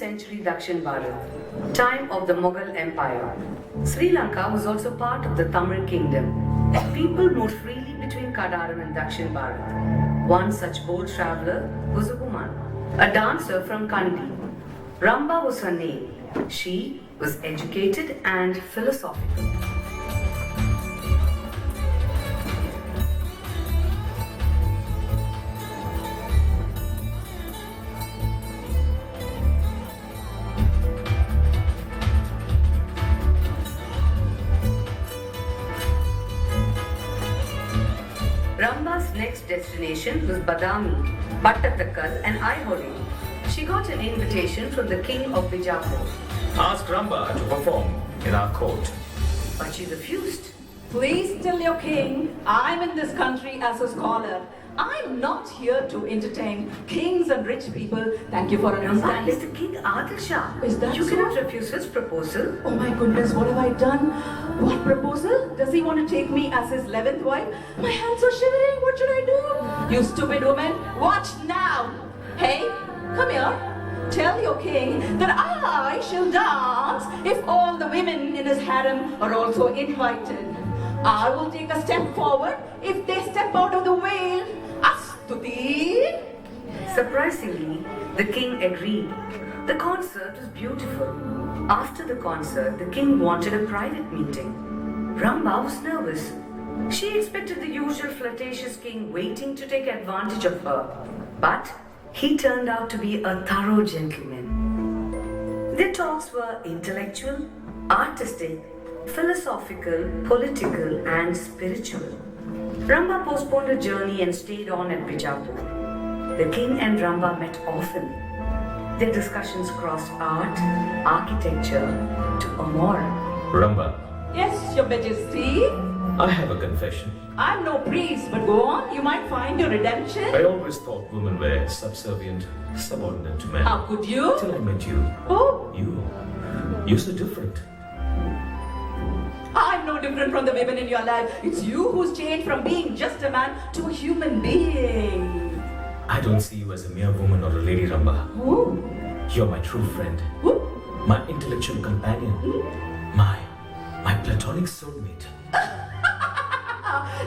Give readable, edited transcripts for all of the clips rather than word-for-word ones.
century Dakshin Bharat, time of the Mughal Empire. Sri Lanka was also part of the Tamil kingdom. People moved freely between Kadaram and Dakshin Bharat. One such bold traveller was a woman, a dancer from Kandy. Ramba was her name. She was educated and philosophical. Ramba's next destination was Badami, Pattadakkal and Aihole. She got an invitation from the king of Bijapur. Ask Ramba to perform in our court. But she refused. Please tell your king, I'm in this country as a scholar. I'm not here to entertain kings and rich people. Thank you for Ramba understanding. is the king Adil Shah. Is that You so? cannot refuse his proposal. Oh my goodness, what have I done? What proposal? Does he want to take me as his 11th wife? My hands are shivering. What should I do? You stupid woman, watch now. Hey, come here. Tell your king that I shall dance if all the women in his harem are also invited. I will take a step forward if they step out of the way. Astuti. Surprisingly, the king agreed. The concert was beautiful. After the concert, the king wanted a private meeting. Ramba was nervous. She expected the usual flirtatious king waiting to take advantage of her. But he turned out to be a thorough gentleman. Their talks were intellectual, artistic, philosophical, political, and spiritual. Ramba postponed her journey and stayed on at Bijapur. The king and Ramba met often. Their discussions crossed art, architecture, to amour. Ramba, Yes, your majesty. I have a confession. I'm no priest, but go on, you might find your redemption. I always thought women were subservient, subordinate to men. How could you? Till I met you. Oh, You're so different. I'm no different from the women in your life. It's you who's changed from being just a man to a human being. I don't see you as a mere woman or a lady, Ramba. Who? You're my true friend, Who? my intellectual companion, my platonic soulmate.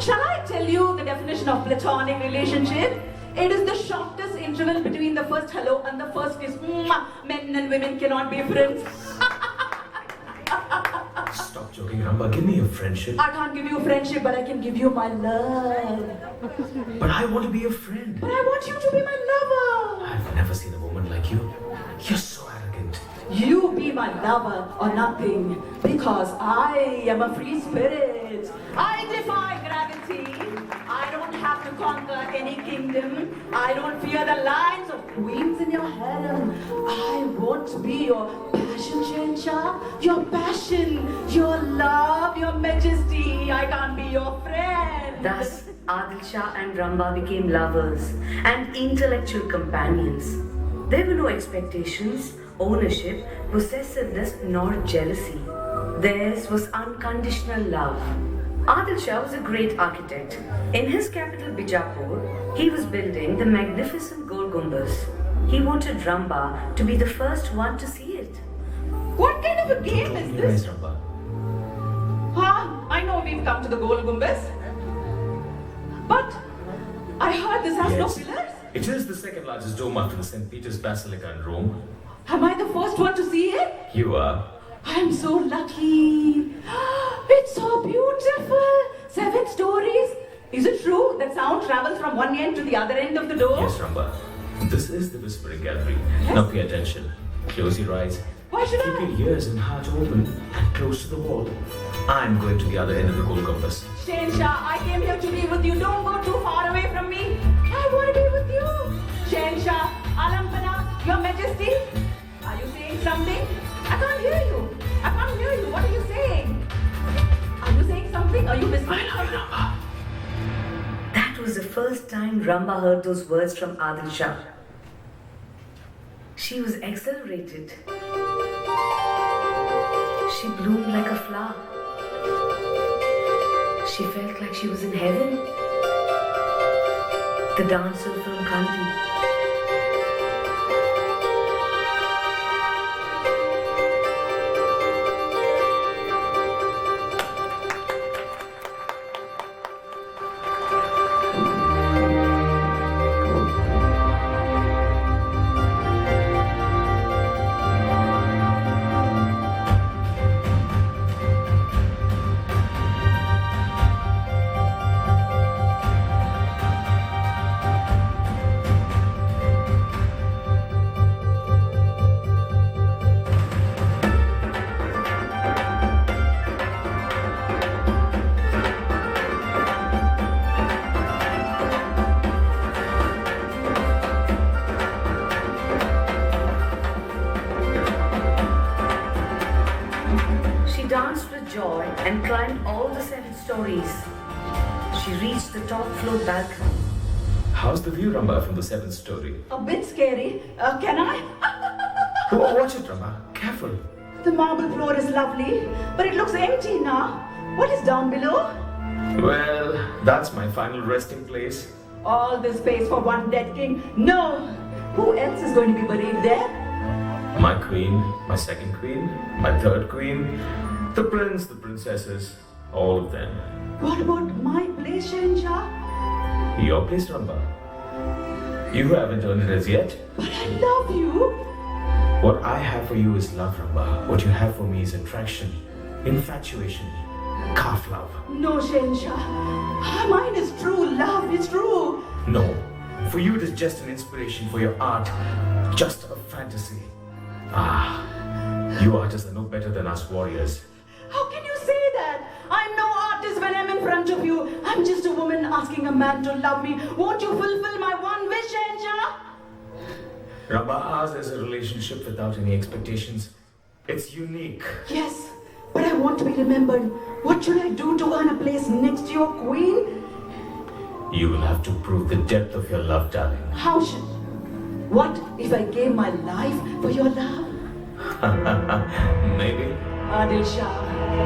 Shall I tell you the definition of platonic relationship? It is the shortest interval between the first hello and the first kiss. Mwah! Men and women cannot be friends. Stop joking, Ramba. Give me your friendship. I can't give you friendship, but I can give you my love. But I want to be your friend. But I want you to be my lover. I've never seen a woman like you. You're so arrogant. You be my lover or nothing, because I am a free spirit. I defy gravity. I don't have to conquer any kingdom. I don't fear the lines of queens in your harem. I want to be your passion, Shahenshah. Your passion, your love, your majesty. I can't be your friend. Thus, Adil Shah and Ramba became lovers and intellectual companions. There were no expectations, ownership, possessiveness, nor jealousy. Theirs was unconditional love. Adil Shah was a great architect. In his capital Bijapur, he was building the magnificent Gol Gumbaz. He wanted Ramba to be the first one to see it. What kind of a game Don't is be this? nice, Ramba. I know we've come to the Gol Gumbaz. But I heard this has Yes. no pillars. It is the second largest dome after the St. Peter's Basilica in Rome. Am I the first one to see it? You are. I'm so lucky. It's so beautiful. 7 stories. Is it true that sound travels from one end to the other end of the door? Yes, Ramba. This is the Whispering Gallery. Yes. Now pay attention. Close your eyes. Why should Keep I? your ears and heart open and close to the wall. I'm going to the other end of the Gol Gumbaz. Shahenshah, I came here to be with you. Don't go too far away from me. I want to be with you. Shahenshah, Alampana, Your Majesty. Are you saying something? I can't hear you. I can't hear you. What are you saying? Are you saying something? Are you whispering something? Ramba. That was the first time Ramba heard those words from Adil Shah. She was exhilarated. She bloomed like a flower. She felt like she was in heaven. The dancer from Kandy. joy and climbed all the 7 stories. She reached the top floor balcony. How's the view, Ramba, from the 7th story? A bit scary. Can I? Oh, watch it, Ramba. Careful. The marble floor is lovely, but it looks empty now. What is down below? Well, that's my final resting place. All this space for one dead king? No! Who else is going to be buried there? My queen, my second queen, my third queen, the prince, the princesses, all of them. What about my place, Shahenshah? Your place, Ramba. You haven't earned it as yet. But I love you. What I have for you is love, Ramba. What you have for me is attraction, infatuation, calf love. No, Shahenshah. Mine is true love. It's true. No, for you it is just an inspiration for your art, just a fantasy. Ah, you artists are no better than us warriors. How can you say that? I'm no artist when I'm in front of you. I'm just a woman asking a man to love me. Won't you fulfill my one wish, Shahenshah? Ramba, ours is a relationship without any expectations. It's unique. Yes, but I want to be remembered. What should I do to earn a place next to your queen? You will have to prove the depth of your love, darling. How should? What if I gave my life for your love? Maybe. Adil Shah,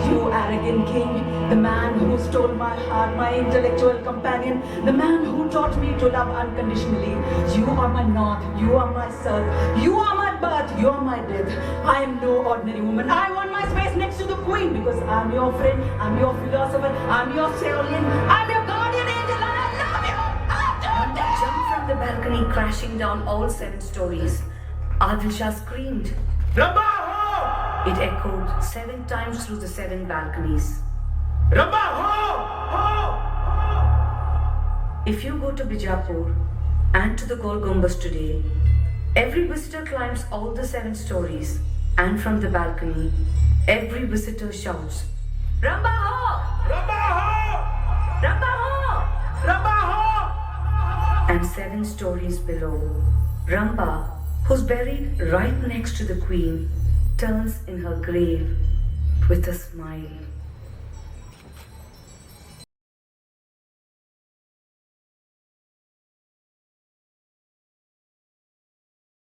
you arrogant king, the man who stole my heart, my intellectual companion, the man who taught me to love unconditionally. You are my north, you are my south, you are my birth, you are my death. I am no ordinary woman. I want my space next to the queen because I'm your friend, I'm your philosopher, I'm your Cerulean, I'm your guardian angel, and I love you! Ramba jumped from the balcony, crashing down all 7 stories. Adil Shah screamed. Ramba! It echoed 7 times through the 7 balconies. Ramba! Ho! If you go to Bijapur and to the Gol Gumbaz today, every visitor climbs all the 7 stories, and from the balcony, every visitor shouts, Ramba ho! Ramba! Ho! Ramba ho! Ramba! Ho! And 7 stories below, Ramba, who's buried right next to the queen, turns in her grave with a smile.